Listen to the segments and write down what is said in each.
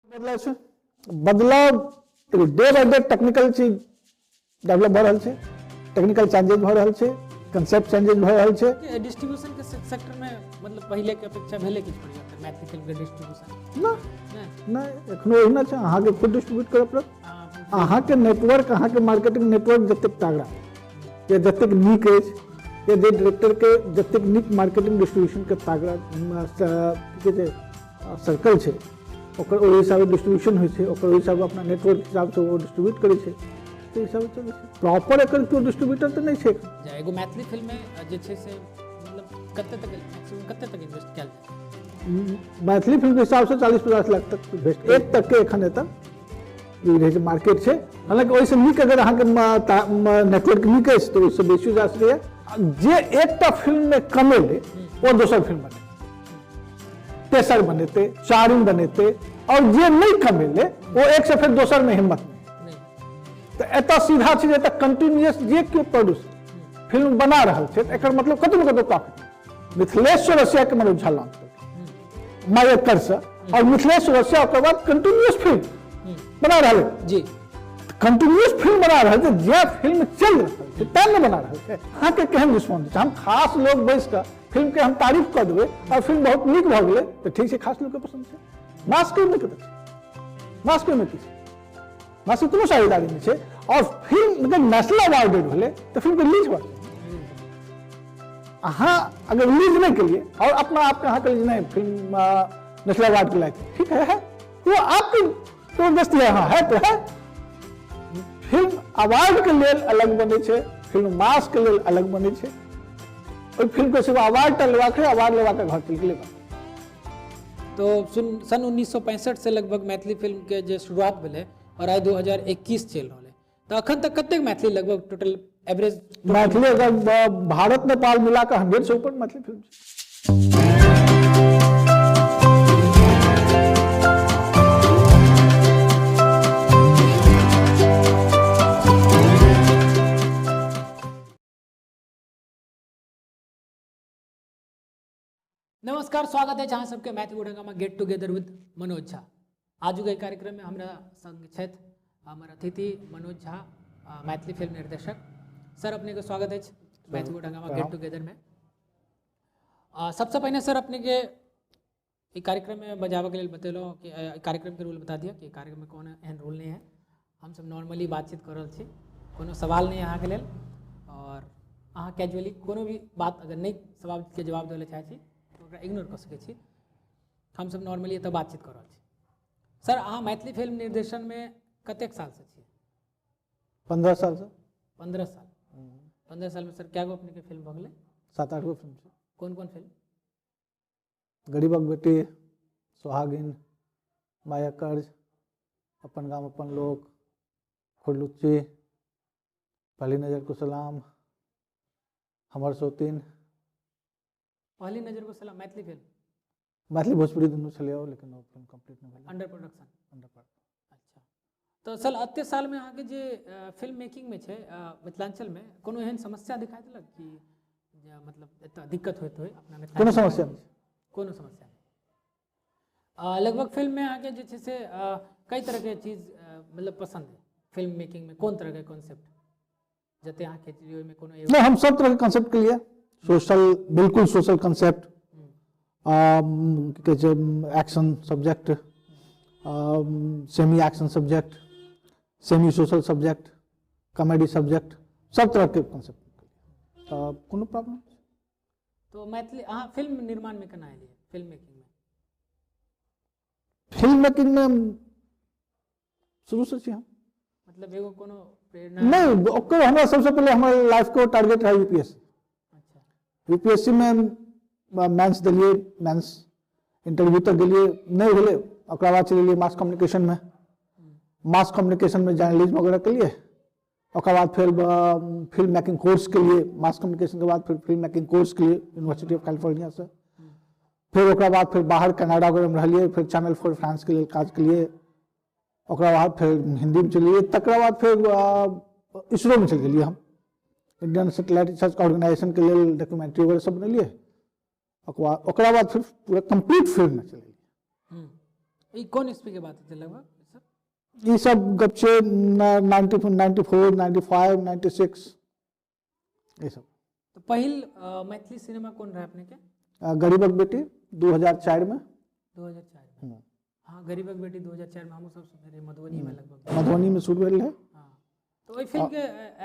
बदलाव day by day technical चीज develop भ रहल छै, टेक्निकल चेंजेस भ रहल छै, कंसेप्ट चेंजेस भ रहल छै। डिस्ट्रीब्यूशन के सेक्टर में मतलब पहले के अपेक्षा भेले किछ परिवर्तन मैथिली फिल्म के डिस्ट्रीब्यूशन ना नहीं एखनो ओहिना छै, अहाँ के खुद डिस्ट्रीब्यूट करय पड़त। अहाँ के नेटवर्क, अहाँ के मार्केटिंग नेटवर्क जतेक तगड़ा या जतेक नीक अछि, या जे डायरेक्टर के जतेक नीक मार्केटिंग डिस्ट्रीब्यूशन के तगड़ा की कहै छै सर्कल छै, ओकर ओहि हिसाबे डिस्ट्रीब्यूशन होइ छै, ओकर ओहि हिसाबे अपना नेटवर्क हिसाब से वो डिस्ट्रीब्यूट करै छै, ताहि हिसाबे चलै छै। प्रॉपर एकर कोई डिस्ट्रीब्यूटर तऽ नहि छै। एगो मैथिली फिल्म में जे छै से मतलब कते तक मैक्सिमम कते तक इन्वेस्ट कैल जाय? मैथिली फिल्म के हिसाब से 40-50 लाख तक इन्वेस्ट एक तक के एखन एतऽ ई रहै छै मार्केट छै। हालांकि ओहिसँ नीक अगर अहाँके नेटवर्क नीक अछि तऽ ओहिसँ बेसी जा सकैए। जे एकटा फिल्म में कमेले ओ दोसर फिल्म बने, तेसर बनेते, चारिम बनेते, और जे नहीं कमेले वो एक से फिर दोसर में हिम्मत नहीं। तो एतऽ सीधा छै, एतऽ कंटिन्यूअस जे केओ प्रोड्यूसर फिल्म बना रहल छै एकर मतलब कतौ न कतौ प्रॉफिट। मिथिलेश चौरसिया के मनोज झा लॉन्च मायकर से, और मिथिलेश चौरसिया ओकर बाद कंटिन्यूअस फिल्म बना रहल है जी, कंटिन्यूअस फिल्म बना रहल छै, जे फिल्म चल रहल छै तै ने बना रहल छै। अहाँ के केहन रिस्पॉन्स छै? हम खास लोग बैस कऽ फिल्म के हम तारीफ कर देबै और फिल्म बहुत नीक भ गेलै तऽ ठीक छै, खास लोग के पसंद छै। मास के में कतऽ छै? मास के में की छै? मास के कोनो साझेदारी नहीं छै। और फिल्म मतलब नेशनल अवार्डेड भेलै तऽ फिल्म के रिलीज हुआ, अहाँ अगर रिलीज नहीं करिए और अपना आप के अहाँ कहलिए नहीं फिल्म नेशनल अवार्ड के लायक ठीक है वो आपकी तो दस्ती है, हाँ है तो है। फिल्म अवार्ड के लेल अलग बने छै, फिल्म मास के लेल अलग बने छै। और फिल्म को सिर्फ अवार्ड टा लेवा के अवार्ड लेवा के घर चल गेलै। तो सन 1965 से लगभग मैथिली फिल्म के जे शुरुआत भेलै और आइ 2021 चल रहल है, तो अखन तक कतेक मैथिली लगभग टोटल एवरेज मैथिली अगर भारत नेपाल मिला के 100 से ऊपर मैथिली फिल्म छै। नमस्कार, स्वागत है अहाँ सबके मैथिली बुढ़ंगा में get together with Manoj Jha. आजू के कार्यक्रम में हमरा संग छथि हमर अतिथि मनोज झा, मैथिली फिल्म निर्देशक। सर अपने के स्वागत है मैथिली बुढ़ंगा में गेट टुगेदर में। सबसे पहले सर अपने के ई कार्यक्रम में बजाबे के लिए बतेलहुँ कि कार्यक्रम के रूल बता दिया कि कार्यक्रम में कोनो एहन रूल नहीं है, हम सब नॉर्मली बातचीत कर रहल छी, कोनो सवाल नहीं अहाँ के लेल, और अहाँ कैजुअली कोनो भी बात अगर नहीं सवाल के जवाब देले चाहे छी इग्नोर कर सकै छी। हम सब नॉर्मली एतऽ बातचीत कर रहल छी। सर अहाँ मैथिली फिल्म निर्देशन में कतेक साल से छी? 15 साल से। 15 साल। 15 साल में सर क्या गो अपने के फिल्म भ गेलै? 7-8 गो फिल्म छै। कौन कौन फिल्म? गरीबक बेटी, सुहागिन, माया कर्ज, अपन गाम अपन लोक, खुरलुच्ची, पहली नजर को सलाम, हमर सौतीन। पहली नजर को सलाम मैथिली फिल्म? मैथिली भोजपुरी दुनू छलै, लेकिन वो फिल्म कंप्लीट नहीं भेलै। Under production? अच्छा, तो सर एते साल में अहाँ के जे फिल्म मेकिंग में छै मिथिलांचल में कोनो एहन समस्या दिखाई देलक कि मतलब एतऽ दिक्कत होइत होय अपना मिथिलांचल? कोनो समस्या नहीं, कोनो समस्या नहीं। लगभग फिल्म में आगे जे छै से कई तरह के चीज मतलब पसंद है फिल्म मेकिंग में? कौन तरह के कॉन्सेप्ट जते अहाँ के में कोनो? नहीं, हम सब तरह के कॉन्सेप्ट के लिए सोशल, बिल्कुल social concept, action subject, semi action subject, semi social subject, comedy subject, सब तरह के कॉन्सेप्ट कोनो प्रॉब्लम। तो मैथिली अहाँ फिल्म निर्माण में केना एलियै? फिल्म मेकिंग में? फिल्म मेकिंग में शुरू से छी हम, मतलब एगो कोनो प्रेरणा नहीं ओकर हमरा सबसे पहले हमर लाइफ को टारगेट रहा यूपीएससी। अच्छा, यूपीएससी में मेंस दिलिए, मेंस इंटरव्यू तक गेलिए, नहीं भेले, ओकरा बाद चलिए मास कम्युनिकेशन में, मास कम्युनिकेशन में जर्नलिज्म वगैरह के लिए, ओकरा बाद फिर फिल्म मेकिंग कोर्स के लिए, मास कम्युनिकेशन के बाद फिर फिल्म मेकिंग कोर्स के लिए यूनिवर्सिटी ऑफ कैलिफोर्निया से, फिर ओकरा बाद फिर बाहर कनाडा वगैरह में रहिए, फिर चैनल 4 फ्रांस के लिए काज के लिए, ओकरा बाद फिर हिंदी में चलिए, तकरा बाद फिर इसरो में चल गेलिए हम, इंडियन सैटेलाइट रिसर्च ऑर्गेनाइजेशन के लिए डॉक्यूमेंट्री वगैरह सब बनेलिए। ओकरा बाद फिर पूरा कंप्लीट फिल्म में चलिए, ये कौन ईस्वी के बात थे लगभग सर? ये सब गप से 94, 95, 96 ये सब। तो पहिल मैथिली सिनेमा कौन रहा अपने के? गरीबक बेटी 2004 में। 2004 में। हाँ, गरीबक बेटी 2004 में हम सब सुनने रहे, मधुबनी में लगभग। मधुबनी में शूट भेल है। हाँ, तो फिल्म के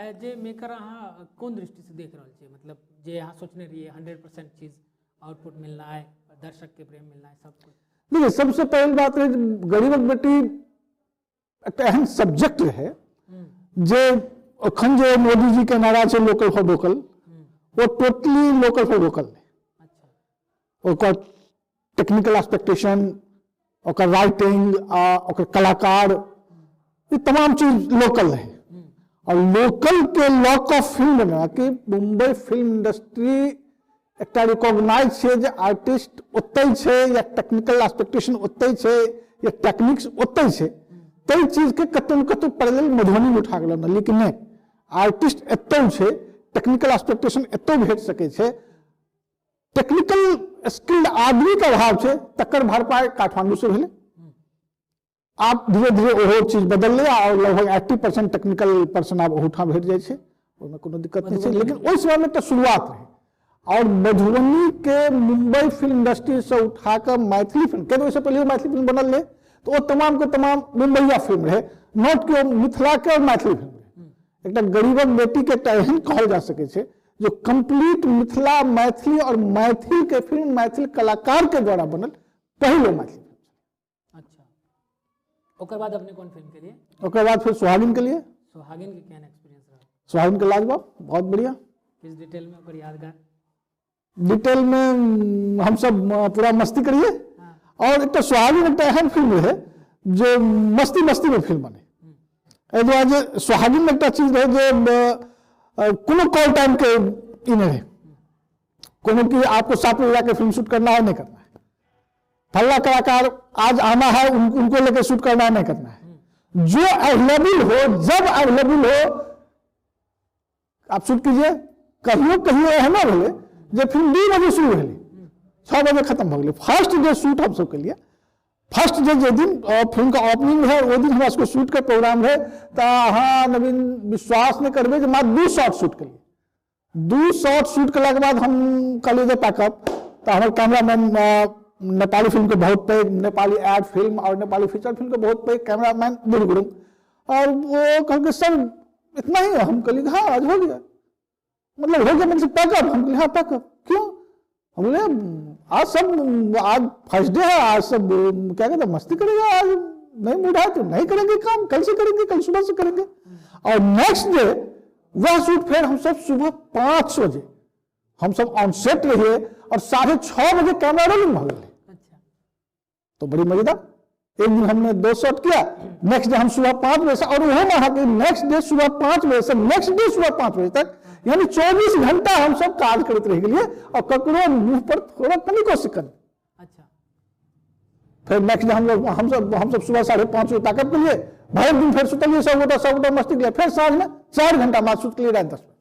एज ए मेकर अहाँ कौन दृष्टि से देख रहा छे? मतलब जे अहाँ सोचने रहिए 100% चीज आउटपुट मिलना है, दर्शक के प्रेम मिलना है, सब कुछ। देखिए, सबसे पहली बात है गरीबक बेटी एक एहन सब्जेक्ट है जे अखन जो मोदी जी के नारा छै लोकल फॉर वोकल, वो टोटली लोकल फॉर वोकल है। अच्छा। ओकर टेक्निकल एक्सपेक्टेशन, ओकर राइटिंग, ओकर कलाकार, ये तमाम चीज लोकल है। और लोकल के लॉक ऑफ फिल्म में कि मुंबई फिल्म इंडस्ट्री एक रिकॉग्नाइज छै जे आर्टिस्ट ओतै छै या टेक्निकल एक्सपेक्टेशन ओतै छै या टेक्निक्स ओतै छै, तई चीज के कतौ न कतौ पैरेलल मधुबनी में उठा गेल। लेकिन नहीं, आर्टिस्ट एतौ छै, टेक्निकल एक्सपेक्टेशन एतौ भेट सकै छै, टेक्निकल स्किल्ड आदमी के अभाव छै, तकर भरपाई काठमांडू से भेलै। आप धीरे धीरे ओहो चीज बदल और लगभग 80% टेक्निकल पर्सन आप ओहूठाम भेट जाइ छै, ओहिमे कोनो दिक्कत नहीं छै। लेकिन ओहि समय में तो शुरुआत रहे और मधुबनी के मुंबई फिल्म इंडस्ट्री से उठाकर मैथिली फिल्म के, ओहिसे पहले मैथिली फिल्म बनल रहे, तो वो तमाम के तमाम मुंबईया फिल्म रहे, नॉट के मिथिला के और मैथिली फिल्म रहे। एक गरीबक बेटी के एहन कहल जा सके छै जो कंप्लीट मिथिला, मैथिली और मैथिल के फिल्म, मैथिल कलाकार के द्वारा बनल पहले मैथिली फिल्म। अच्छा, ओकर बाद अपने कौन फिल्म के लिए? ओकर बाद फिर सुहागिन के लिए। सुहागिन के क्या एक्सपीरियंस रहा? सुहागिन के लाजवाब, बहुत बढ़िया। किस डिटेल में ओकर यादगार? डिटेल में हम सब पूरा मस्ती करिए। हाँ। और एक तो सुहागिन एक एहन फिल्म है जो मस्ती मस्ती में फिल्म बने। सुहागिन में एक चीज रहे जो कोनो कॉल टाइम के इन रहे, कोनो की आपको 7 बजे जाके फिल्म शूट करना है, नहीं करना है, फल्ला कलाकार आज आना है, उनको लेकर शूट करना है, नहीं करना है। जो अवेलेबल हो, जब अवेलेबल हो आप शूट कीजिए। कहियो है ना बोले जो फिल्म 2 बजे शुरू भेलै, 6 बजे खत्म हो गए। फर्स्ट डे शूट हम सब के लिए, फर्स्ट डे जो दिन फिल्म का ओपनिंग है, वो दिन हमारा सबको शूट के प्रोग्राम है। तो हाँ नवीन, विश्वास नहीं करबे जो मात्र 2 शॉट शूट करिए। 2 शॉट शूट करने के बाद हम कहलिए पैकअप। तो हमारे कैमरामैन नेपाली फिल्म के बहुत पैघ, नेपाली एड फिल्म और नेपाली फीचर फिल्म के बहुत पैघ कैमरामैन बुढ़, और वो कह सर इतना ही है। हम कहलिए हाँ आज हो गया, मतलब हो गया, मतलब पैकअप। हम कहलिए हाँ पैकअप क्यों? हम बोले आज सब, आज फर्स्ट डे है, आज सब क्या कहते हैं मस्ती करेगा, आज नहीं मूड है तो नहीं करेंगे काम, कल से करेंगे, कल सुबह से करेंगे। और नेक्स्ट डे वह शूट फिर हम सब सुबह 5 बजे हम सब ऑन सेट रहिए और 6:30 बजे कैमरा रोलिंग हो गए। अच्छा। तो बड़ी मजेदार। एक दिन हमने 2 शॉट किया, नेक्स्ट डे हम सुबह 5 बजे से, और वह नेक्स्ट डे सुबह 5 बजे से नेक्स्ट डे सुबह 5 बजे तक, यानी 24 घंटा हम सब काज करते रह गए और ककरो मुंह पर थोड़ा तनिको सिकन। अच्छा। फिर नेक्स्ट डे हम सब सुबह 5:30 बजे ताकत के लिए भर दिन फिर सुतलिए, सब गोटा मस्ती के लिए। फिर साँझ में 4 घंटा बाद शूट के लिए, रात 10 बजे।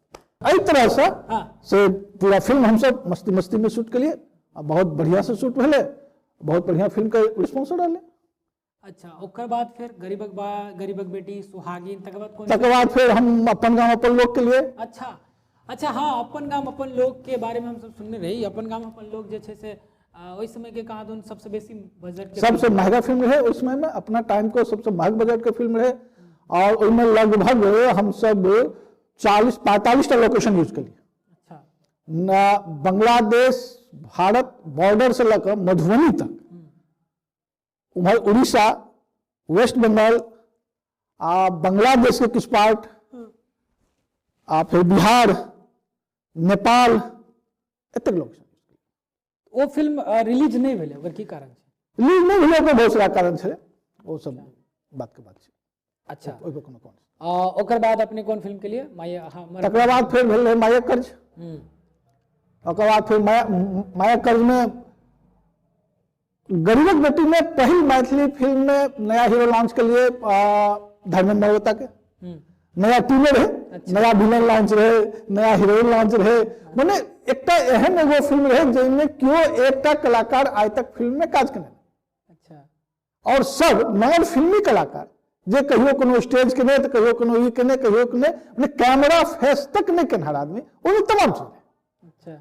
इस तरह से हाँ। से पूरा फिल्म हम सब मस्ती मस्ती में शूट के लिए, बहुत बढ़िया से शूट भेले, बहुत बढ़िया फिल्म के रिस्पॉन्स रहे। अच्छा, ओकर बाद फिर गरीबक बेटी, सुहागिन, तकर बाद कौन? तकर बाद फिर हम अपन गांव अपन लोग के लिए। अच्छा हाँ, अपन गांव अपन लोग के बारे में हम सब सुनने रही। अपन गांव अपन लोग जे छे से उस समय के कहां सबसे बेसी बजट के, सबसे महंगा फिल्म रहे उस समय में, अपना टाइम को सबसे महंग बजट के फिल्म रहे। और उसमें लगभग हम सब 40-45 लोकेशन यूज करिए। अच्छा। बांग्लादेश भारत बॉर्डर से लेकर मधुबनी तक, उधर उड़ीसा, वेस्ट बंगाल, बांग्लादेश के कुछ पार्ट, फिर बिहार, नेपाल, एतक लोग। वो फिल्म रिलीज नहीं भेले, ओकर की कारण छै? रिलीज नहीं भेले ओकर बहुत सारा कारण छै, वो सब बात के बात छै। अच्छा। ओइ पे कोनो ओकर बाद अपने कौन फिल्म के लिए? तकर बाद फिर भेल रहे माया कर्ज। ओकर बाद फिर माया कर्ज में गरीबक बेटी में पहली मैथिली फिल्म में नया हीरो लॉन्च के लिए धर्मेंद्र मेहता के नया टीम रहे। अच्छा। नया विलन लॉन्च रहे, नया हीरोइन लॉन्च रहे, माने एकटा एहन एगो फिल्म रहे जिसमें क्यों एकटा कलाकार आज तक फिल्म में काज कने। अच्छा। और सब नॉन फिल्मी कलाकार जे कहियो कोनो स्टेज के नहीं तो कहियो कोनो ई के नहीं कहियो के नहीं कैमरा फेस तक नहीं केनहार आदमी वो तमाम चीज। अच्छा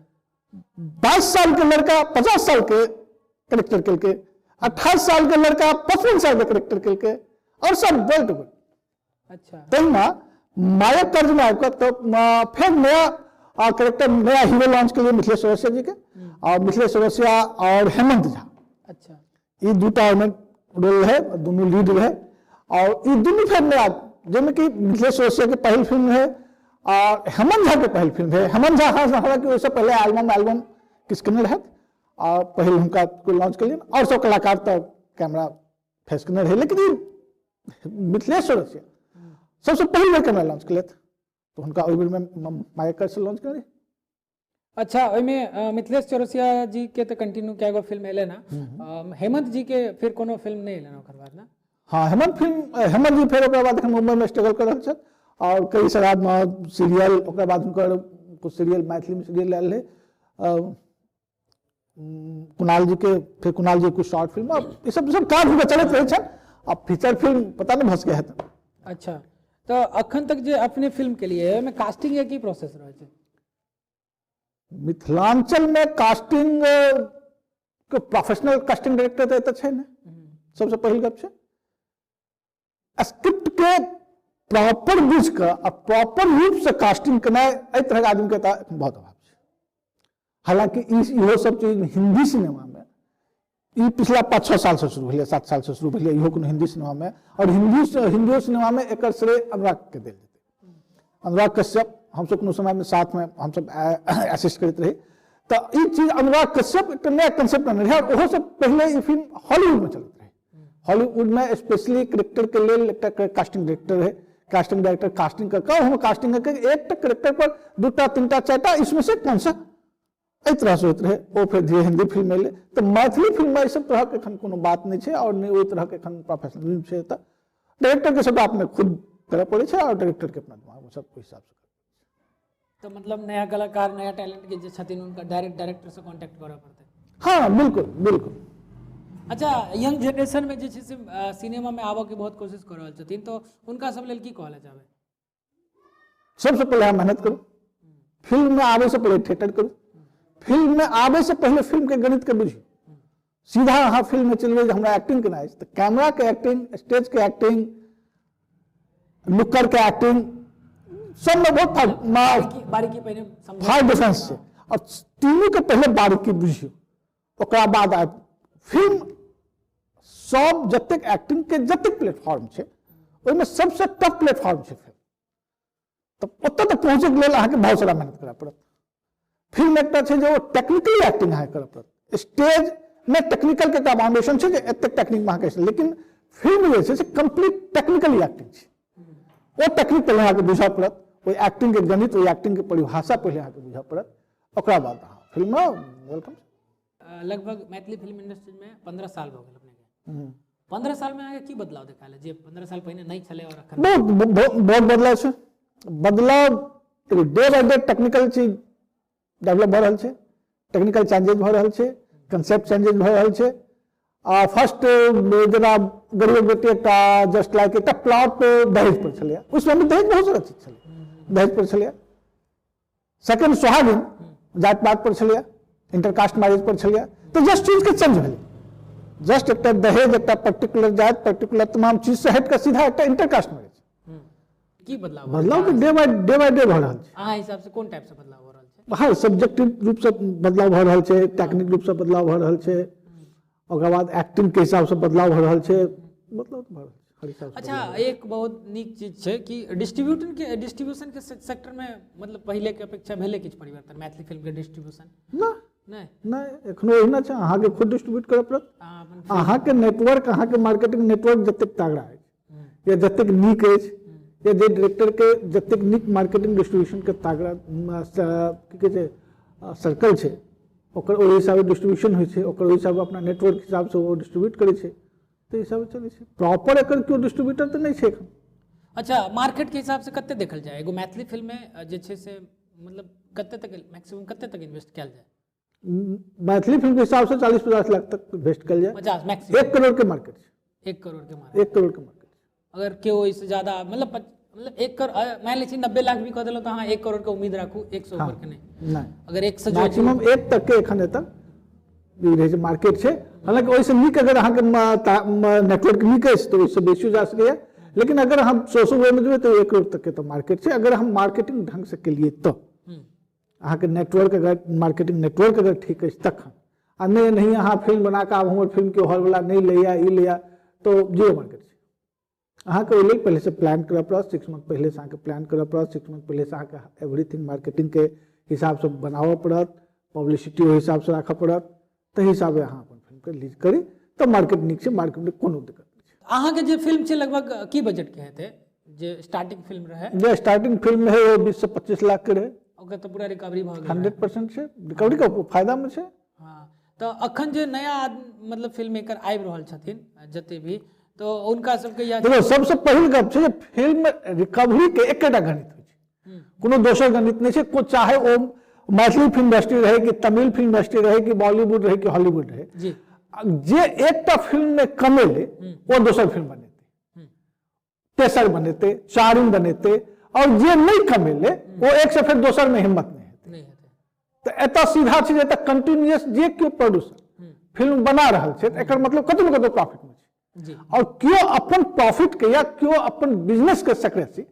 22 साल के लड़का 50 साल के करेक्टर के 28 साल के लड़का 55 साल के करेक्टर के और सब बोल टू बोल। अच्छा तहिना माया कर्ज में आकर तो फिर नया करेक्टर नया हीरो लॉन्च के लिए मिथिलेश चौरसिया जी के और मिथिलेश चौरसिया और हेमंत झा अच्छा ये दूटा में रोल है दोनों लीड है और ये दोनों फिल्म नया जिनमें कि मिथिलेश चौरसिया की पहली फिल्म है और हेमंत झा की पहली फिल्म है। हेमंत झा हालांकि उससे पहले एल्बम किसकनर है और पहले उनका को लॉन्च कर लिया और सब कलाकार तो कैमरा फेस्कनर है लेकिन ये मिथिलेश चौरसिया सबसे पहले कैमरा लॉन्च कर लेते तो उनका ओई बेर में मायकर से लॉन्च कर। अच्छा ओइमे मिथिलेश चौरसिया जी के तो कंटिन्यू क्या फिल्म एले ना हेमंत जी के फिर कोनो फिल्म नहीं एले ना ओकर बाद ना। हाँ हेमंत जी फिर ओकर बाद एखन मुंबई में स्ट्रगल कर रहल छथि और कई सारा सीरियल ओकर बाद हुनकर कुछ सीरियल मैथिली में सीरियल आयल है कुणाल जी के फिर कुणाल जी कुछ शॉर्ट फिल्म और ये सब काज हुनकर चलत रहे छनि अब फीचर फिल्म पता नहीं भस गया है। अच्छा तो अखन तक जे अपने फिल्म के लिए में कास्टिंग के की प्रोसेस रहे छे? मिथिलांचल में कास्टिंग के प्रोफेशनल कास्टिंग डायरेक्टर तो छै ने सबसे पहल गप छै स्क्रिप्ट के प्रॉपर बुझ के और प्रॉपर रूप से कास्टिंग करना एहि तरह आदमी के बहुत अभाव छै। हालांकि इहो सब चीज हिंदी सिनेमा में ये पिछला 5-6 साल से शुरू भेलै 7 साल से शुरू भेलै इहो कोनो हिंदी सिनेमा में और हिंदी सिनेमा में एक श्रेय अनुराग के देल जेतै। अनुराग कश्यप हम सब कोनो समय में साथ में हम सब असिस्ट करते रहे तो ये चीज अनुराग कश्यप एक नया कंसेप्ट आने रहे और ओहो से पहले ये फिल्म हॉलीवुड में चलत रहे। हॉलीवुड में स्पेशली करेक्टर के लिए एक कास्टिंग डायरेक्टर है कास्टिंग डायरेक्टर कास्टिंग करके हम कास्टिंग करके एक करेक्टर पर 2टा 3टा 4टा इसमें से कौन सा एहि तरह से होते रहे वो फिर धीरे हिंदी फिल्म में ले तो मैथिली फिल्म में सब तरह के एखन कोनो बात नहीं है और नहीं ओहि तरह के एखन प्रोफेशनलिज्म छै तो डायरेक्टर के सब अपने खुद करे पड़े छै और डायरेक्टर के अपना दिमाग में सब हिसाब से तो मतलब नया कलाकार नया टैलेंट के जे छथिन उनका डायरेक्ट डायरेक्टर से कांटेक्ट करऽ पड़तै। हाँ बिल्कुल बिल्कुल। अच्छा यंग जनरेशन में जे छै से सिनेमा में आबऽ के बहुत कोशिश कर रहल छथिन तो उनका सब लेल की कहले जाबे? सबसे पहले हम मेहनत करू फिल्म में आवे से पहले थिएटर करू फिल्म में आवे से पहले फिल्म के गणित के बुझी सीधा अहाँ फिल्म में चलिए हमरा एक्टिंग करना है तो कैमरा के एक्टिंग स्टेज के एक्टिंग नुक्कड़ के एक्टिंग सब में बहुत बारीकी पहले समझ फार डिफरेंस है और तीनों के पहले बारीकी बुझियो ओकरा बाद आब फिल्म सब जतेक एक्टिंग के जतेक प्लेटफॉर्म छै ओहिमे सबसे टफ प्लेटफॉर्म छै फिल्म तो ओतऽ तक पहुँचे के लेल अहाँके बहुत सारा मेहनत करऽ पड़त। फिल्म एकटा छै जे टेक्निकली एक्टिंग अहाँ करऽ पड़त स्टेज में टेक्निकल के एकटा फाउंडेशन छै जे एतेक टेक्निक में अहाँके लेकिन फिल्म जे छै से कंप्लीट टेक्निकली एक्टिंग छै वो टेक्निक पहले अहाँके बुझऽ पड़त ओहि एक्टिंग के गणित ओहि एक्टिंग के परिभाषा पहले अहाँके बुझऽ पड़त ओकरा बाद अहाँ फिल्म में वेलकम। लगभग मैथिली फिल्म इंडस्ट्री में 15 साल हो गए अपने के 15 साल में आगे की बदलाव देखाल जे 15 साल पहले नहीं चले और अखन बहुत बदलाव छै बदलाव डे बाय डे टेक्निकल चीज डेवलप भऽ रहल छै टेक्निकल चेंजेस भऽ रहल छै कंसेप्ट चेंजेस भऽ रहल छै फर्स्ट जेना गरीब बेटी एकटा जस्ट लाइक एकटा प्लॉट दहेज पर छलै उस समय दहेज बहुत सारा चीज छलै दहेज पर छलै सेकंड सोहागिन जात पात पर छलै इंटरकास्ट मैरिज पर छलै तो जस्ट चीज के चेंज भेलै जस्ट एक दहेज एक पर्टिकुलर जात पर्टिकुलर तमाम चीज से हट कर सीधा एक इंटरकास्ट मैरिज की बदलाव तो डे बाय डे भऽ रहल छै अहाँ हिसाब से कोन टाइप से बदलाव हो रहल छै? हाँ सब्जेक्टिव रूप से बदलाव भऽ रहल छै टेक्निक रूप से बदलाव भऽ रहल छै ओकर बाद एक्टिंग के हिसाब से बदलाव भऽ रहल छै मतलब भऽ रहल छै हर हिसाब से। अच्छा एक बहुत नीक चीज छै कि डिस्ट्रीब्यूशन के सेक्टर में मतलब पहले के अपेक्षा भेलै किछु परिवर्तन मैथिली फिल्म के डिस्ट्रीब्यूशन नहीं एखनो ओहिना छै अहाँके खुद डिस्ट्रीब्यूट करऽ पड़त अहाँके नेटवर्क अहाँके मार्केटिंग नेटवर्क जतेक तगड़ा अछि या जतेक नीक अछि या जे डायरेक्टर के जतेक नीक मार्केटिंग डिस्ट्रीब्यूशन के तगड़ा की कहै छै सर्कल छै ओकर ओहि हिसाबे डिस्ट्रीब्यूशन होइ छै ओकर ओहि हिसाबे अपना नेटवर्क हिसाब से वो डिस्ट्रीब्यूट करै छै तो हिसाबे चलै छै प्रॉपर एकर केओ डिस्ट्रीब्यूटर तऽ नहीं छै एखन। अच्छा मार्केट के हिसाब से कते देखल जाए एगो मैथिली फिल्म में जे छै से मतलब कते तक मैक्सिमम कते तक इन्वेस्ट कयल जाए? मैथिली फिल्म के हिसाब से 40-50 लाख तक इन्वेस्ट कयल जाए 50 मैक्सिमम 1 करोड़ के मार्केट छै 1 करोड़ के मार्केट 1 करोड़ के मार्केट। अगर केओ इससे ज्यादा मतलब 1 करोड़ मान लीजिए 90 लाख भी कह दिलो तो हाँ 1 करोड़ के उम्मीद राखू 100 ऊपर के नहीं अगर 1 से मैक्सिमम 1 तक के एखन तक मार्केट छै। हालांकि ओइसे नीक अगर अहाँ के नेटवर्क नीक अछि तो ओइसे बेसी जा सकैया, लेकिन अगर हम 100 वे में जेबै तो 1 करोड़ तक के तो मार्केट छै। अगर हम मार्केटिंग ढंग से केलिए तो अहाँ के नेटवर्क अगर मार्केटिंग नेटवर्क अगर ठीक अछि तखन आ नहीं अहाँ फिल्म बना के आब हमर फिल्म के हॉल वाला नहीं लैया ई लैया तो जीरो मार्केट छै। अहाँ के ओइ लेल पहले से प्लान करऽ पड़त, 6 मंथ पहले से अहाँ के प्लान करऽ पड़त, 6 मंथ पहले से अहाँ के एवरीथिंग मार्केटिंग के हिसाब से बनावऽ पड़त, पब्लिसिटी ओहि हिसाब से राखऽ पड़त, ताहि हिसाबे अहाँ अपन फिल्म के रिलीज करी तो मार्केट नीक छै, मार्केट में कोनो दिक्कत नहीं छै। अहाँ के जे फिल्म छै लगभग की बजट के हेतै जे स्टार्टिंग फिल्म रहे? जे स्टार्टिंग फिल्म है वो 20 से 25 लाख के रहे। ओकर तो पूरा रिकवरी भ गेल 100% छै, रिकवरी का फायदा में छै। हाँ तो अखन जे नया मतलब फिल्म मेकर आबि रहल छथिन जते भी तो उनका सबके या देखो सबसे पहिल गप छै जे फिल्म रिकवरी के एकटा गणित होइ छै, कोनो दोसर गणित नहीं छै। को चाहे ओ मैथिली फिल्म इंडस्ट्री रहे कि तमिल फिल्म इंडस्ट्री रहे कि बॉलीवुड रहे कि हॉलीवुड रहे जी जे एकटा फिल्म में कमेले वो दोसर फिल्म बनेते, तेसर बनेते, चारिम बनेते, और जे नहीं कमेले वो एक से फिर दोसर में हिम्मत नहीं हेते। तो एता सीधा छै जे कंटिन्यूअस जे केओ प्रोड्यूसर फिल्म बना रहल छै एकर मतलब कतौ न कतौ प्रॉफिट में छै, और केओ अपन प्रॉफिट के या केओ अपन बिजनेस के सक्सेस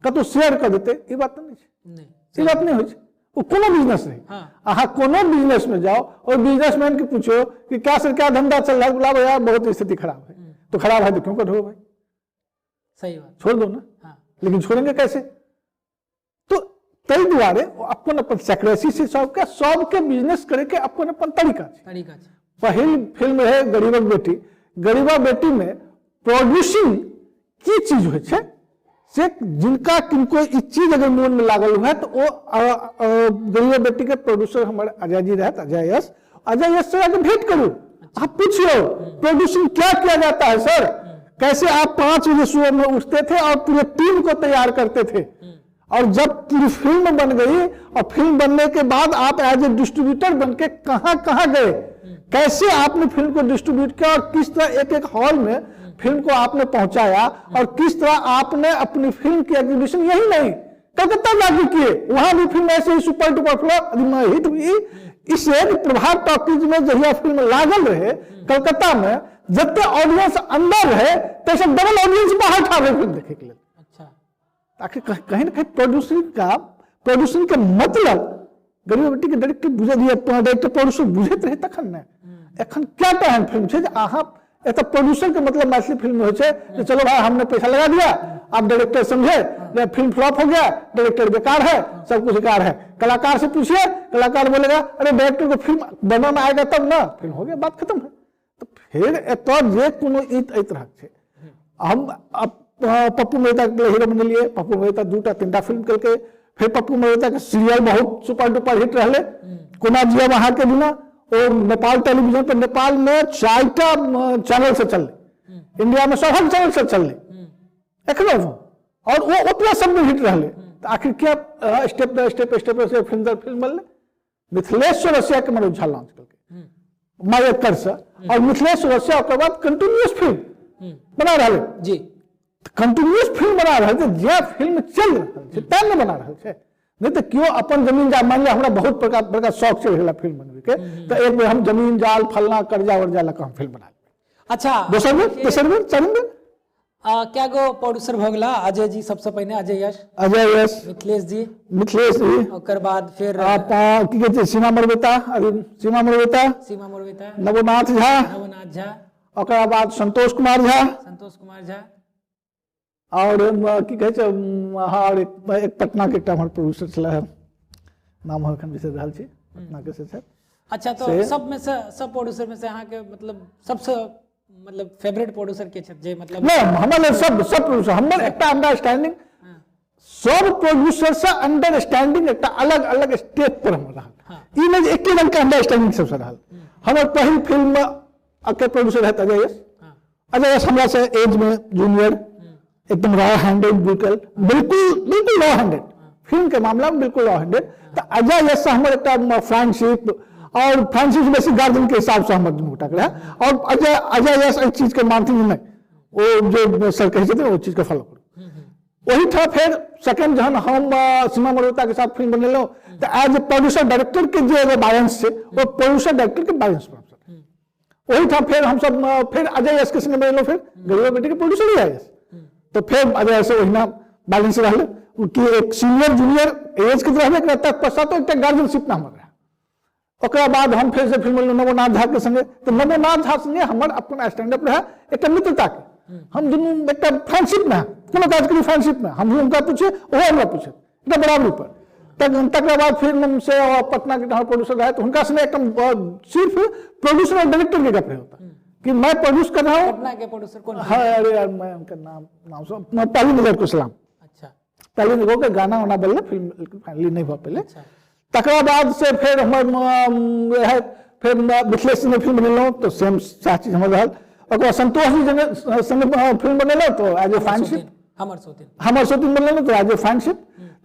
कतौ शेयर कर देते ई बात नहीं छै। ई बात नहीं होइ छै, वो कोनो बिजनेस नहीं। अहाँ कोनो बिजनेस में जाओ और बिजनेसमैन के पूछो कि क्या सर क्या धंधा चल रहा है, बोला यार बहुत स्थिति खराब है। तो खराब है तो क्यों करो भाई, सही बात, छोड़ दो ना। लेकिन छोड़ेंगे कैसे? तो तई दुआरे अपन अपन सेक्रेसी से सबके बिजनेस करे के अपन अपन तरीका छै। पहिल फिल्म है गरीबक बेटी, गरीबा बेटी में प्रोड्यूसिंग की चीज होइ छै से जिनका किनको ई चीज अगर मन में लागल हुआ तो वो गरीबा बेटी के प्रोड्यूसर हमारे अजय जी रहते, अजय यश से आगे भेंट करो, आप पूछिए प्रोड्यूसिंग क्या किया जाता है सर, कैसे आप 5 बजे सुबह में उठते थे और पूरे टीम को तैयार करते थे, और जब पूरी फिल्म बन गई और फिल्म बनने के बाद आप एज ए डिस्ट्रीब्यूटर बनके कहां कहां गए, कैसे आपने फिल्म को डिस्ट्रीब्यूट किया और किस तरह एक एक हॉल में फिल्म को आपने पहुंचाया, और किस तरह आपने अपनी फिल्म की एग्जीबिशन यही नहीं कलकत्ता जाके किए, वहां भी फिल्म ऐसे ही सुपर डुपर फ्लॉप हिट हुई। इसे प्रभात टॉकीज में जहिया फिल्म लागल रहे कलकत्ता में, जब तक ऑडियंस अंदर रहे तैसे डबल ऑडियंस बाहर ठाड़ रहे फिल्म देखे के लिए। अच्छा, ताकि कहीं ना कहीं प्रोड्यूसिंग के मतलब गरीब बेटी के डायरेक्टर बुझे दिए, डायरेक्टर प्रोड्यूसर बुझे रहे तखन ने। एखन क्या टाइम फिल्म छै जे अहाँ एत प्रोड्यूसर के मतलब मैथिली फिल्म में हो छै कि चलो भाई हमने पैसा लगा दिया, आप डायरेक्टर समझे, फिल्म फ्लॉप हो गया, डायरेक्टर बेकार है, सब कुछ बेकार है। कलाकार से पूछिए, कलाकार बोलेगा अरे डायरेक्टर को फिल्म बनाना आएगा तब ना, फिल्म हो गया, बात खत्म है। तो फिर एत जे कोनो ई तरह छै, हम पप्पू मेहता के हीरो बनेलिए, पप्पू मेहता 2टा-3टा फिल्म करके, फिर पप्पू मेहता के सीरियल बहुत सुपर डुपर हिट रहले, कोना जिया वहां के बिना और नेपाल टेलीविजन पर नेपाल में 4टा चैनल से चल, इंडिया में 7 चैनल से चल एखनो, और वो उतना सब में हिट रहले। तो आखिर क्या स्टेप बाय स्टेप से फिल्म दर फिल्म बनले। मिथिलेश्वर रसिया के मनोज झा लॉन्च करके मायकर से, और मिथिलेश्वर रसिया के बाद कंटिन्यूअस फिल्म बना रहे जी, कंटिन्यूअस फिल्म बना रहे थे, जे फिल्म चल रहा है तैं ने बना रहे थे। नहीं तो क्यों अपन जमीन जाल, मान लिया हमरा बहुत बड़का शौक से रहला फिल्म बनवे के, तो एक बेर हम जमीन जाल फलना कर्जा वर्जा लगा हम फिल्म बना लेबै। अच्छा, दोसर बेर तेसर बेर चारिम बेर क्या गो प्रोड्यूसर भ गेला? अजय जी सबसे पहले, अजय यश, मिथिलेश जी, ओकर बाद फिर की कहै छै सीमा मरवेता, नवनाथ झा, ओकर बाद संतोष कुमार झा, और की कहै छै और एक पटना के एकटा हमर प्रोड्यूसर छला, नाम हम एखन बिसरि रहल छी, पटना के से। अच्छा, तो सब में से, सब प्रोड्यूसर में से अहाँ के मतलब सबसे मतलब फेवरेट प्रोड्यूसर के छै जे मतलब? नहीं, हमर सब प्रोड्यूसर, हमर एकटा अंडरस्टैंडिंग सब प्रोड्यूसर से अंडरस्टैंडिंग एकटा अलग अलग स्टेप पर हम रहल, ई नहीं एके रंग के अंडरस्टैंडिंग सबसे रहल। हमर पहिल फिल्म में अके प्रोड्यूसर है अजय यश हमरा से एज में जूनियर, एकदम रॉ हैंडेड, बिल्कुल रॉ हैंडेड फिल्म के मामला में बिल्कुल रॉ हैंडेड। तो अजय यश से हमर एकटा फ्रेंडशिप और फ्रांसिस बेसी गार्जियन के हिसाब से हमर दुनू टकरा और अजय अजय यस एहि चीज के मानथिन नहीं ओ जो सर कहे छथिन ओ चीज के फॉलो करू वही था। फिर सेकंड जहन हम सीमा मल्होत्रा के साथ फिल्म बनेलहुँ तो एज ए प्रोड्यूसर डायरेक्टर के जे बैलेंस छै वो प्रोड्यूसर डायरेक्टर के बैलेंस पर वही था। फिर हम सब फिर अजय यस के संगे बनेलहुँ फिर गरीबा बेटी के प्रोड्यूसर ही यस तो फिर अजय यस ओहिना बैलेंस रहले कि एक सीनियर जूनियर एज के रहबे करता पश्चात एक गार्जियनशिप ना हमर रहे। ओकरा बाद हम फिर से फिल्म नवोनाथ झा के संगे तो नवोनाथ झा संगे हमर अपन स्टैंड अप रहे एक मित्रता के हम दुनू एक फ्रेंडशिप में कोनो काज करी फ्रेंडशिप में हम उनका पूछे वो हमरा पूछे एक बराबरी पर तक बाद फिर से पटना के प्रोड्यूसर रहे तो उनका संगे एकदम सिर्फ प्रोड्यूसर और डायरेक्टर के गप होता कि मैं प्रोड्यूस कर रहा हूँ। पटना के प्रोड्यूसर कौन? हाँ अरे यार मैं उनका नाम पहली नजर को सलाम। अच्छा पहले निगो के गाना वाना बोलले फिल्म फाइनली नहीं भऽ पेले। तकरा बाद से फिर हमर है फिर मिथिलेश ने फिल्म बनेलहुँ तो सेम सएह चीज हमर रहल। ओकर संतोष जी संग फिल्म बनेलहुँ तो एज ए फ्रेंडशिप हमर शूटिंग बनेलहुँ तो एज ए फ्रेंडशिप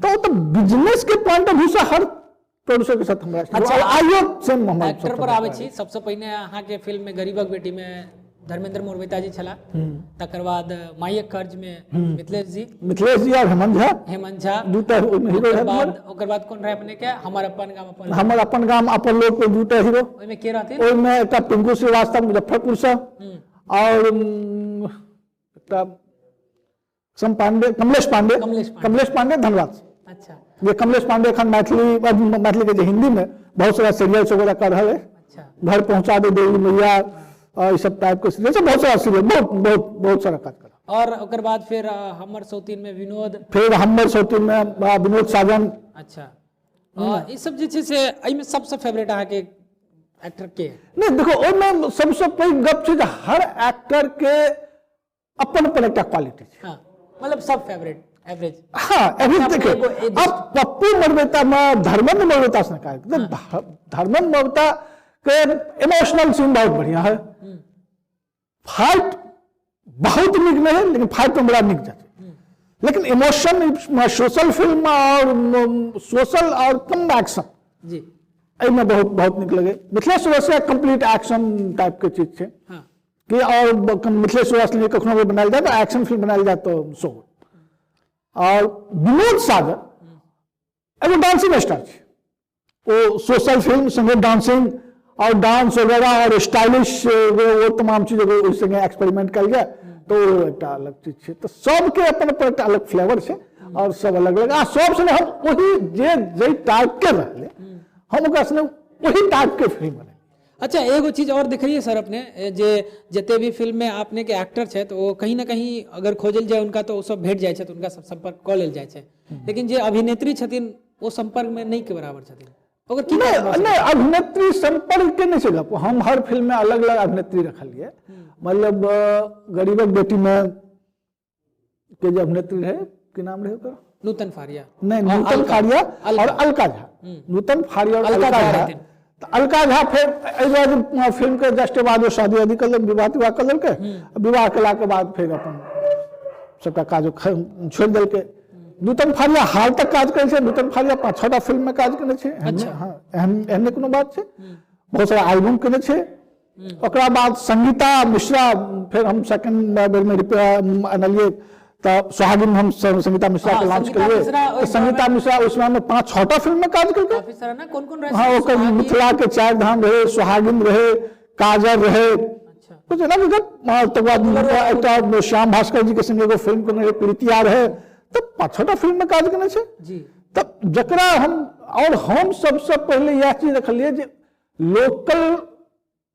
तो बिजनेस के पॉइंट ऑफ व्यू से हर प्रोड्यूसर के साथ हमरा अच्छा आइयो सेम हमर एक्टर पर आबै छी। सबसे पहिने अहाँ के फिल्म में गरीबक बेटी में धर्मेंद्र मोरबेता जी छला तकर बाद मायक कर्ज में मिथिलेश जी और हेमंत झा दूटा हीरो रहल। ओकर बाद कौन रहे अपने के हमर अपन गाम अपन लोग के दूटा हीरो ओइ में के रहथिन? ओइ में एकटा पिंकू श्रीवास्तव मुजफ्फरपुर से और एकटा कमलेश पांडे धनबाद से। अच्छा ये कमलेश पांडे खान मैथिली के हिंदी में बहुत सारा सीरियल वगैरह कर रहा है। अच्छा घर पहुंचा दे देवी मैया और इस सब टाइप के सीरियल से बहुत सारा सीरियल बहुत सारा काज करा। और ओकर बाद फिर हमर सौतीन में विनोद फिर हमर सौतीन में विनोद साजन। अच्छा ई सब जे छै से एहि में सबसे फेवरेट अहाँ के एक्टर के? नहीं देखो ओइ में सबसे पैघ गप छै जे हर एक्टर के अपन एकटा क्वालिटी छै। हां मतलब सब फेवरेट एवरेज। हाँ एवरेज देखिए अब पप्पू मोरबेता में धर्मेंद्र मोरबेता से कहा धर्मेंद्र मोरबेता के इमोशनल सीन बहुत बढ़िया है। फाइट बहुत निक नहीं है लेकिन फाइट में बड़ा निक जाते लेकिन इमोशन सोशल फिल्म और सोशल और कम एक्शन जी में बहुत निक लगे। Mithilesh Chaurasia complete action type के चीज है कि और मिथिलेश चौरसिया कखनो भी बनायल जाए तो एक्शन फिल्म बनायल जाए तो सो। और विनोद सागर एगो डांसिंग स्टार है वो सोशल फिल्म संगे डांसिंग और डांस वगैरह और स्टाइलिश वो तमाम चीज संगे एक्सपेरिमेंट कल गया तो एक अलग चीज है। तो सबके अपन अपन एक अलग फ्लेवर है और सब अलग अलग सब से हम वही जे टाइप के रहले हम वही टाइप के फिल्म बने। अच्छा एगो चीज और देख रही सर अपने जे जते भी फिल्म में आपने के एक्टर है तो वो कहीं ना कहीं अगर खोजल जाए उनका तो वो सब भेट जाए तो उनका सब संपर्क कऽ लेल जाए लेकिन जे अभिनेत्री छथिन वो संपर्क में नहीं के बराबर छथिन। नहीं अभिनेत्री संपर्क के नहीं छै हम हर फिल्म में अलग अलग अभिनेत्री रखलिए। मतलब गरीबक बेटी में के जो अभिनेत्री रहे की नाम रहे ओकर नूतन फारिया नहीं नूतन फारिया और अलका झा नूतन फारिया और अलका झा तो अलका झा फिर फिल्म के जस्ट बाद वो शादी वादी कर विवाह कर के विवाह कला के बाद फिर अपन सबका काज छोड़ दिल के। नूतन फारिया हाल तक काज करे नूतन फारिया 5-6टा फिल्म में काज करे छे। हाँ एहन कोनो बात छे बहुत सारा एल्बम करे छे। ओकरा बाद संगीता मिश्रा फिर हम सेकंड बेर में अनलिए तो सुहागिन हम संगीता मिश्रा के लॉन्च करिए। संगीता मिश्रा उसमें 5-6टा फिल्म में काज करके कौन हाँ ओकर मिथिला के 4 धाम रहे सुहागिन रहे काजल रहे कुछ ना तक बाद श्याम भास्कर जी के संगे एगो फिल्म करने प्रीतिया रहे तो 5-6टा फिल्म में काज करने छे। तब जकरा हम सबसे पहले यह चीज रखलिए जे लोकल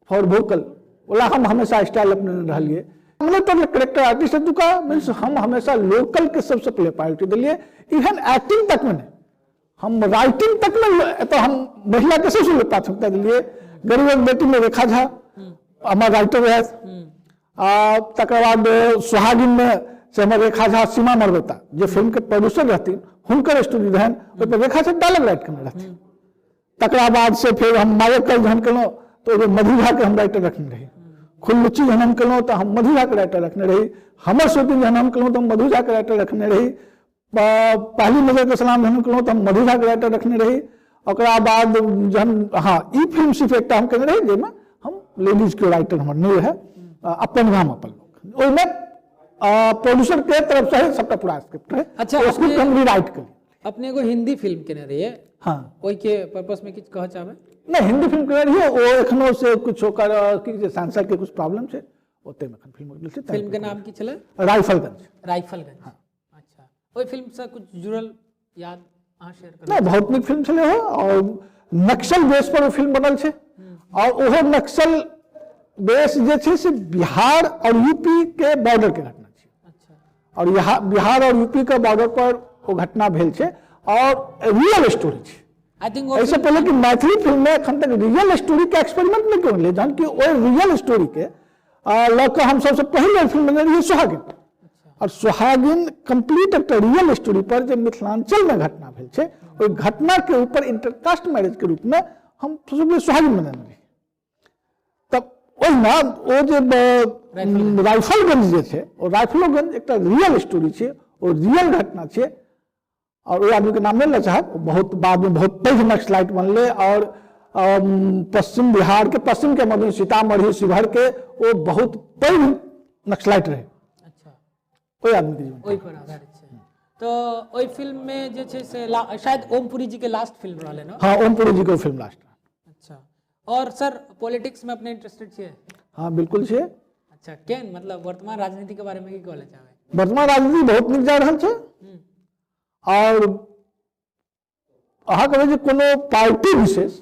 फॉर वोकल वाला हम हमेशा स्टाइल अपने रहिए। हमने तो करेक्टर आर्टिस्ट दुका मीन्स हम हमेशा लोकल के सबसे पहले प्रायोरिटी दिलिए। इवन एक्टिंग तक में हम राइटिंग तक में तो हम महिला के सबसे प्राथमिकता दिलिए। गरीबक बेटी में रेखा झा हमार राइटर रहे तक बाद सुहागिन में से हमार रेखा झा सीमा मरबेता जो फिल्म के प्रोड्यूसर रहती हुनकर स्टोरी रहन ओहि रेखा झा डायलॉग राइट करने रहती। तकरा बाद से फिर हम मायक कल जहन केलहुँ तो मधु झा के हम राइटर रखने रही। खुल्लुची जहन हम केलहुँ तो हम मधु झा के राइटर रखने रही। हमर शूटिंग जहन हम केलहुँ तो हम मधु झा के राइटर रखने रही। पहली नजर के सलाम जहन केलहुँ तो हम मधु झा के राइटर रखने रही। ओकरा बाद जहन हाँ ई फिल्म सिर्फ एकटा हम केने रही जेमे हम लेडीज के राइटर हमर नहीं है अपन गाम अपन लोग ओइमे प्रोड्यूसर के तरफ से ही सबका पूरा स्क्रिप्ट है। अच्छा, वो स्क्रिप्ट हम रीराइट कर अपने को हिंदी फिल्म केने रही है हाँ ओई के पर्पस में किछ कह चाहे नहीं हिंदी फिल्म के रही है वो एखनो से कुछ ओकर कि सांसद के कुछ प्रॉब्लम है ओते में फिल्म गेल छै। फिल्म के नाम की छले राइफलगंज। हाँ अच्छा ओई फिल्म से कुछ जुड़ल याद अहाँ शेयर कर नहीं बहुत निक फिल्म छले हो और नक्सल बेस पर वो फिल्म बनल छै और ओहो नक्सल बेस जे छै से बिहार और यूपी के बॉर्डर के घटना छै। अच्छा और यहाँ बिहार और यूपी के बॉर्डर पर वो घटना भेल छै और रियल स्टोरी छै। आई थिंक ऐसे पहले कि मैथिली फिल्म में एखन तक रियल स्टोरी के एक्सपेरिमेंट नहीं करें जहन कि ओइ रियल स्टोरी के लऽ हम सबसे पहले फिल्म बने रही सुहागिन और सुहागिन कंप्लीट एक रियल स्टोरी पर जो मिथिलांचल में घटना भेल छै ओइ घटना के ऊपर इंटरकास्ट मैरिज के रूप में हम सबसे सुहागिन बने रही। तब ओहिना ओ जे राइफलगंज जे छै ओ राइफलोगंज एक रियल स्टोरी छै ओ रियल घटना छै और वो आदमी के नाम नहीं ले चाहब बहुत बाद में बहुत पैघ नक्सलाइट बनले और पश्चिम बिहार के पश्चिम के मध्य सीतामढ़ी शिवहर के वो बहुत पैघ नक्सलाइट रहे। अच्छा कोई आदमी के जीवन ओई पर आधारित छै। तो ओई फिल्म में जे छै से शायद ओमपुरी जी के लास्ट फिल्म रहले ना। हाँ ओमपुरी जी के फिल्म लास्ट। अच्छा और सर पॉलिटिक्स में अपने इंटरेस्टेड छियै? हाँ बिल्कुल छियै। अच्छा केन मतलब वर्तमान राजनीति के बारे में की कहले चाहबै? वर्तमान राजनीति बहुत नीक जा रहल छै और अहाँ कहबै जे कोनो पार्टी विशेष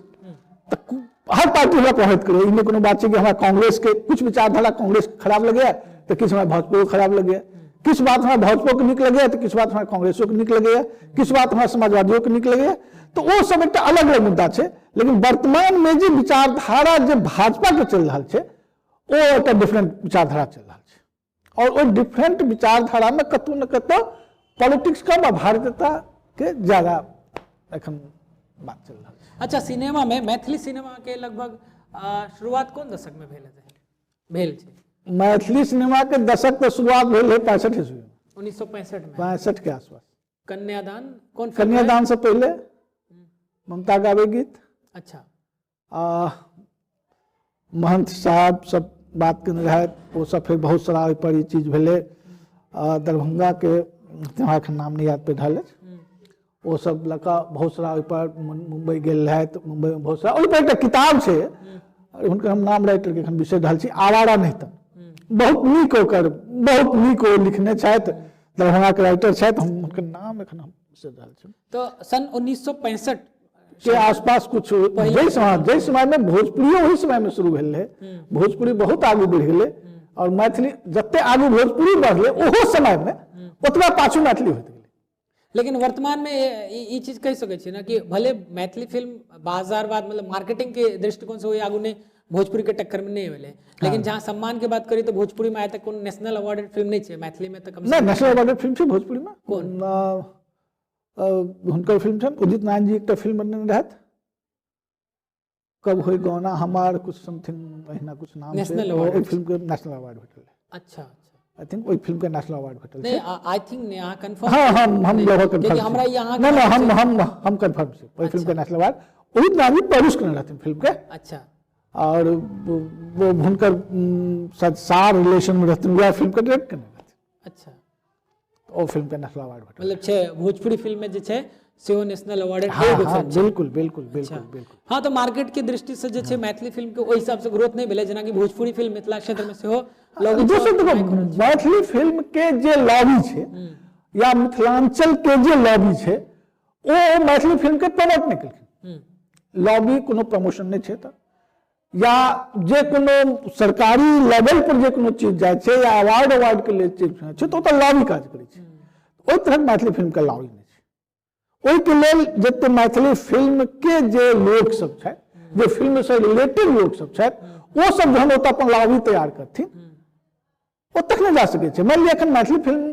हर पार्टी हमरा प्रभावित करे इनमें कोनो बात छै कि हमरा कांग्रेस के कुछ विचारधारा कांग्रेस खराब लगे तो किस हमरा भाजपा को खराब लगे किस बात हमरा भाजपा को निक लगे तो किस बात हमरा कांग्रेसो को निक लगे किस बात हमरा समाजवादियों को निक लगे तो वो सब एक अलग अलग मुद्दा छै। लेकिन वर्तमान में जो विचारधारा जो भाजपा के चल रहा है वो एक डिफरेंट विचारधारा चल रहा है और वो डिफरेंट विचारधारा में कतौ न कतौ पॉलिटिक्स कम और भारतीयता के ज्यादा एखन बात चल रहा है। अच्छा सिनेमा में मैथिली सिनेमा के लगभग शुरुआत कौन दशक में भेल छै? मैथिली सिनेमा के दशक के शुरुआत भेल है 65 ईस्वी में 1965 में 65 के आसपास। कन्यादान कौन फिल्म है? कन्यादान से पहले ममता गावे गीत। अच्छा महंत साहब सब बात करने रहे वो सब फिर बहुत सारा ओहि पर ई चीज भेले दरभंगा के एखन नाम नहीं याद पे रहल वो सब लड़का बहुत सारा ओहि पर मुंबई गेल रहे तो मुंबई में बहुत सारा ओहि पर एक किताब छै हुनकर हम नाम राइटर के एखन बिसरि रहल छी आवारा नहितन बहुत नीक ओकर बहुत नीक ओ लिखने छथि दरभंगा के राइटर छथि हम हुनकर नाम एखन हम बिसरि रहल छी। तो सन 1965 के आसपास कुछ जै समय में भोजपुरी वही समय में शुरू भेल रहे भोजपुरी बहुत आगू बढ़ि गेलै और मैथिली जते आगू भोजपुरी बढ़ले ओहो समय में ओतबा पाछू मैथिली होइत गेलै। लेकिन वर्तमान में ये चीज कह सकै छी ना कि भले मैथिली फिल्म बाजारवाद मतलब मार्केटिंग के दृष्टिकोण से आगू नहीं भोजपुरी के टक्कर में नहीं भेले लेकिन जहाँ सम्मान की बात करी तो भोजपुरी में आए तक कोई नेशनल अवार्डेड फिल्म नहीं है मैथिली में तक नहीं नेशनल अवार्डेड फिल्म छै भोजपुरी में कौन हुनकर फिल्म छन उदित नारायण जी एक फिल्म बनने रहत कब होई गौना हमार कुछ समथिंग अहिना कुछ नाम नेशनल ओहि फिल्म के नेशनल अवार्ड भेटल। अच्छा आई थिंक ओहि फिल्म के नेशनल अवार्ड भेटल नहीं आई थिंक नहीं यहाँ कंफर्म हाँ हम लगभग कंफर्म क्योंकि हमरा यहाँ नहीं हम कंफर्म से ओहि फिल्म के national award Udit Narayan ji produce करने रहथिन फिल्म के। अच्छा और वो हुनकर सार रिलेशन में रहथिन वह फिल्म के डायरेक्ट करने रहथिन। अच्छा ओ फिल्म के नेशनल अवार्ड भेटल मतलब छे भोजपुरी फिल्म में जे छे सेहो नेशनल अवार्डेड हाँ, एगो हाँ, फिल्म छे। बिल्कुल बिल्कुल बिल्कुल बिल्कुल हाँ तो मार्केट के दृष्टि से जे छे मैथिली फिल्म के ओहि हिसाब से ग्रोथ नहीं भेले जना कि भोजपुरी फिल्म मिथिला क्षेत्र में सेहो लोग दोस्तों देखो मैथिली फिल्म के जे लॉबी छे या मिथिलांचल के जे लॉबी छे ओ मैथिली फिल्म के प्रमोट नहीं केलखिन लॉबी कोनो प्रमोशन नहीं छे त या जे कोनो सरकारी लेवल पर जे कोनो चीज जाय छे या अवार्ड के लिए चीज छे तो लॉबी काज करे छे ओहि तरह मैथिली फिल्म के लॉबी नहीं छे। ओहि के लेल जते मैथिली फिल्म के जे लोग सब छे जे फिल्म से रिलेटेड लोग सब छे वो सब जहन ओत अपन लॉबी तैयार करथिन ओ तक नहीं जा सके छे। मान लिया एखन मैथिली फिल्म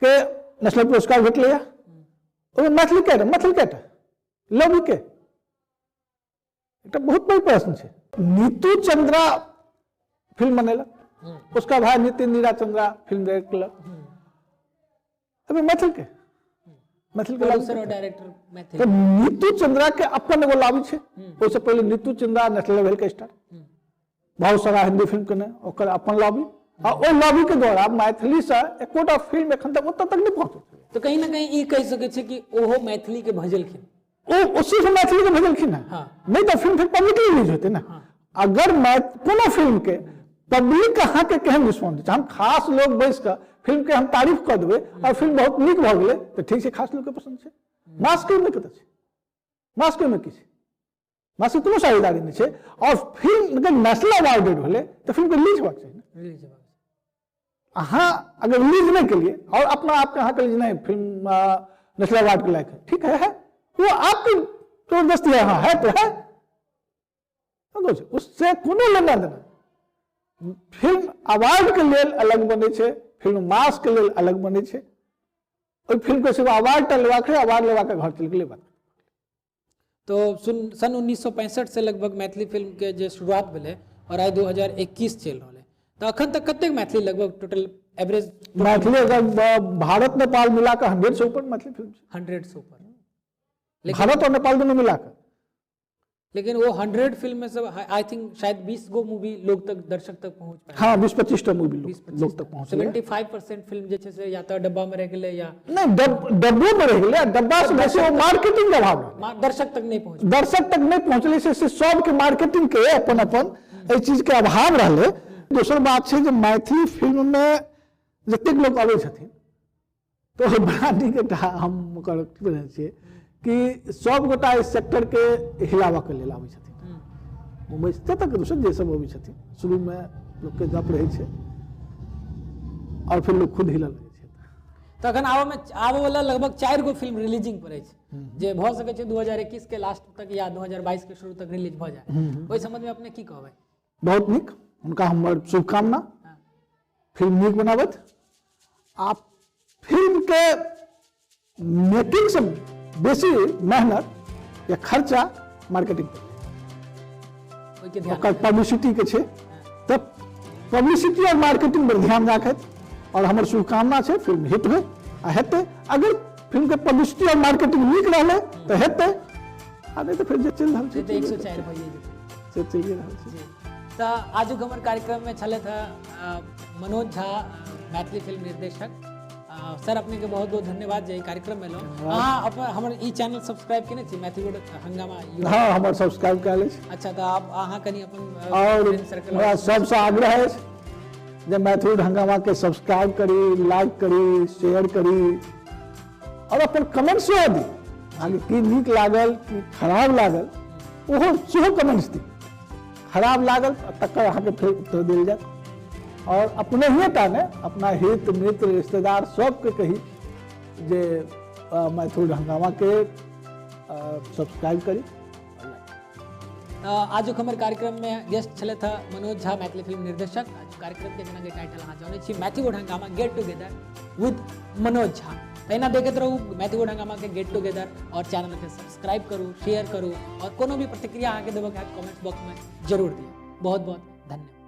के नेशनल पुरस्कार भेटले ओहिमे मैथिली के लॉबी के एक बहुत बड़ी प्रश्न है। नीतू चंद्रा फिल्म बनेलक उसका भाई नितिन नीरा चंद्रा फिल्म डायरेक्ट कलक अभी मैथिल के मैथिली के प्रोड्यूसर लागू और डायरेक्टर तो मैथिली। नीतू चंद्रा के अपन एगो लॉबी छै। ओहिसे पहले नीतू चंद्रा नेशनल लेवल के स्टार, बहुत सारा हिंदी फिल्म के ने ओकर अपन लॉबी, और ओ लॉबी के द्वारा मैथिली से एकोटा फिल्म एखन तक ओतऽ तक नहीं पहुंचल। तो कहीं ना कहीं ई कह सके छै कि ओहो मैथिली के भजलखिन, ओ सिर्फ मैथिली के भेजलखिन है। हाँ। नहीं तो फिल्म फिर पब्लिकली रिलीज होते ना। अगर कोनो फिल्म के पब्लिक अहाँ के केहन रिस्पॉन्स, हम खास लोग बैस के फिल्म के हम तारीफ कर देबै और फिल्म बहुत नीक भऽ गेलै तो ठीक छै, खास लोग के पसंद छै। मास के में कतऽ छै, मास के में की छै, मास के कोनो साझेदारी नहीं छै। और फिल्म अगर नेशनल अवार्डेड भेलै तो फिल्म के रिलीज होबाक चाही। रिलीज हेबाक अहाँ अगर रिलीज नहीं केलिए और अपना आप के अहाँ के नहीं फिल्म नेशनल अवार्ड के लायक है, ठीक है वो आपकी जबरदस्ती है, हाँ है तो है, उससे कोनो लेना देना। फिल्म अवार्ड के लेल अलग बने छे, फिल्म मास के लेल अलग बने छे। ओई फिल्म के सिर्फ अवार्ड टा लेबाक है, अवार्ड लेवा के घर चल गेलै बात। तो सन 1965 से लगभग मैथिली फिल्म के जे शुरुआत भेलै और आइ 2021 चल रहल है, तो अखन तक कतेक मैथिली लगभग टोटल एवरेज मैथिली अगर भारत नेपाल मिला के 100 से ऊपर मैथिली फिल्म छै। 100 से ऊपर, भारत और नेपाल दोनों मिला के। लेकिन वो 100 फिल्म में से आई थिंक शायद 20 गो मूवी लोग तक, दर्शक तक पहुंच पाए। हाँ 20-25 टा मूवी लोग तक पहुंच 75% फिल्म जे छै से या तो डब्बा में रह गेलै या नहीं डब्बो में रह गेलै, डब्बा से बेसी वो मार्केटिंग के अभाव रहलै, दर्शक तक नहीं पहुंच, दर्शक तक नहीं पहुंचले से सब के मार्केटिंग के अपन एहि चीज के अभाव रहलै। दोसर बात छै जे मैथिली फिल्म में जतेक लोग अबै छथिन तो बड़ा नीक एकटा हम ओकर बुझै छियै कि सब गोटा इस सेक्टर के हिलावा के लेल आबै छथिन। मुंबई से तक दोसर जे सब अबै छथिन, शुरू में लोग के गप रहै छै और फिर लोग खुद हिलऽ लगै छै। तो अखन आबे वाला लगभग 4 गो फिल्म रिलीजिंग पर छै, जे भ सकै छै 2021 के लास्ट तक या 2022 के शुरू तक रिलीज भ जाए। ओहि संबंध में अपने की कहबै? बहुत नीक, उनका हमर शुभकामना। फिल्म नीक बनावत, आप फिल्म के मेकिंग से बेसी मेहनत या खर्चा मार्केटिंग पर, ओहि के ध्यान ओकर पब्लिसिटी के छै, तब पब्लिसिटी और मार्केटिंग पर ध्यान राखत। और हमर शुभकामना छै फिल्म हिट हो आ हेतै। अगर फिल्म के पब्लिसिटी और मार्केटिंग नीक रहलै तो हेतै, आ नहीं तो फिर जे चल रहल छै 104 भइए जेतै से चलिए रहल छै। तो आज हमर कार्यक्रम में छलथि मनोज झा, मैथिली फिल्म निर्देशक। सर अपने के बहुत बहुत धन्यवाद जे कार्यक्रम में एलहुँ। अहाँ अपन हमर ई चैनल सब्सक्राइब केने छी मैथिली हंगामा? हाँ हमर सब्सक्राइब कए लै छी। अच्छा, तो आप अहाँ कनी अपन और फ्रेंड सर्कल हमरा सबसे आग्रह है जे मैथिली हंगामा के सब्सक्राइब करी, लाइक करी, शेयर करी और अपन कमेंट सेहो दी। अहाँके की नीक लागल की खराब लागल ओहो सेहो कमेंट्स दी। खराब लागल तकर अहाँके फेर उत्तर देल जायत। और अपने ही टा ने अपना हित मित्र रिश्तेदार सबके कही जे मैथिली हंगामा के सब्सक्राइब करी। आज हमर कार्यक्रम में गेस्ट छलथि मनोज झा, मैथिली फिल्म निर्देशक। आज कार्यक्रम के जेना टाइटल अहाँ जानै छी, मैथिली हंगामा get together with Manoj Jha. तहिना देखैत रहू मैथिली हंगामा के गेट टुगेदर और चैनल के सब्सक्राइब करू, शेयर करू और कोनो भी प्रतिक्रिया अहाँके देबऽ के कमेंट बॉक्स में जरूर दियौ। बहुत बहुत धन्यवाद।